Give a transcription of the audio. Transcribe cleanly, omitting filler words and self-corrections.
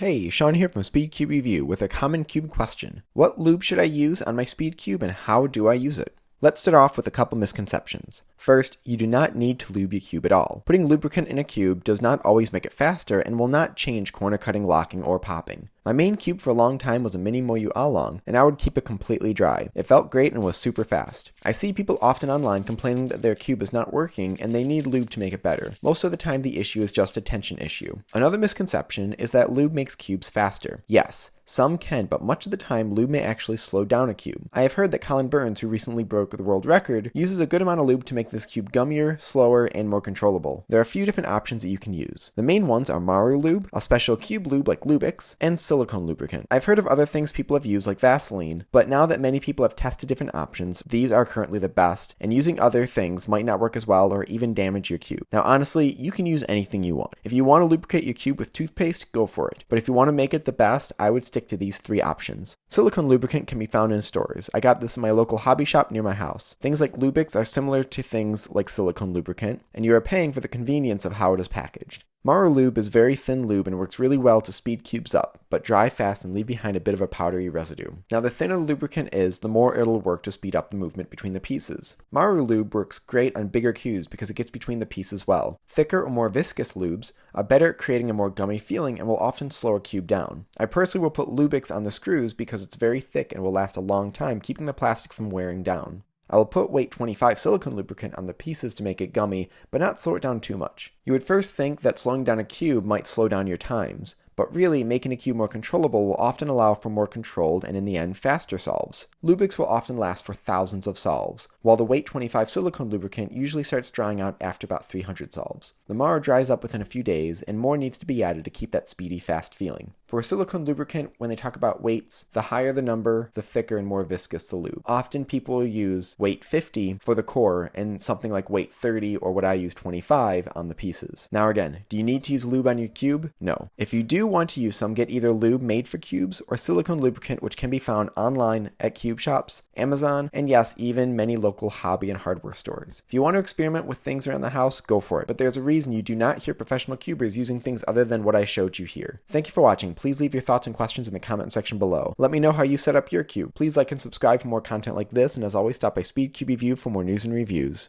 Hey, Sean here from Speed Cube Review with a common cube question. What lube should I use on my Speed Cube and how do I use it? Let's start off with a couple misconceptions. First, you do not need to lube your cube at all. Putting lubricant in a cube does not always make it faster and will not change corner cutting, locking, or popping. My main cube for a long time was a mini Moyu Along, and I would keep it completely dry. It felt great and was super fast. I see people often online complaining that their cube is not working and they need lube to make it better. Most of the time the issue is just a tension issue. Another misconception is that lube makes cubes faster. Yes, some can, but much of the time lube may actually slow down a cube. I have heard that Colin Burns, who recently broke the world record, uses a good amount of lube to make this cube gummier, slower, and more controllable. There are a few different options that you can use. The main ones are Maru Lube, a special cube lube like Lubich, and silicone lubricant. I've heard of other things people have used like Vaseline, but now that many people have tested different options, these are currently the best, and using other things might not work as well or even damage your cube. Now honestly, you can use anything you want. If you want to lubricate your cube with toothpaste, go for it. But if you want to make it the best, I would stick to these three options. Silicone lubricant can be found in stores. I got this in my local hobby shop near my house. Things like Lubix are similar to things like silicone lubricant, and you are paying for the convenience of how it is packaged. Maru Lube is very thin lube and works really well to speed cubes up, but dry fast and leave behind a bit of a powdery residue. Now the thinner the lubricant is, the more it'll work to speed up the movement between the pieces. Maru Lube works great on bigger cubes because it gets between the pieces well. Thicker or more viscous lubes are better at creating a more gummy feeling and will often slow a cube down. I personally will put Lubix on the screws because it's very thick and will last a long time, keeping the plastic from wearing down. I will put weight 25 silicone lubricant on the pieces to make it gummy, but not slow it down too much. You would first think that slowing down a cube might slow down your times, but really making a cube more controllable will often allow for more controlled and in the end faster solves. Lubix will often last for thousands of solves, while the weight 25 silicone lubricant usually starts drying out after about 300 solves. The Maru dries up within a few days and more needs to be added to keep that speedy fast feeling. For a silicone lubricant, when they talk about weights, the higher the number, the thicker and more viscous the lube. Often people will use weight 50 for the core and something like weight 30 or what I use 25 on the pieces. Now again, do you need to use lube on your cube? No. If you do want to use some, get either lube made for cubes or silicone lubricant, which can be found online at cube shops, Amazon, and yes, even many local hobby and hardware stores. If you want to experiment with things around the house, go for it, but there's a reason you do not hear professional cubers using things other than what I showed you here. Thank you for watching. Please leave your thoughts and questions in the comment section below. Let me know how you set up your cube. Please like and subscribe for more content like this, and as always, stop by Speed Cube Review for more news and reviews.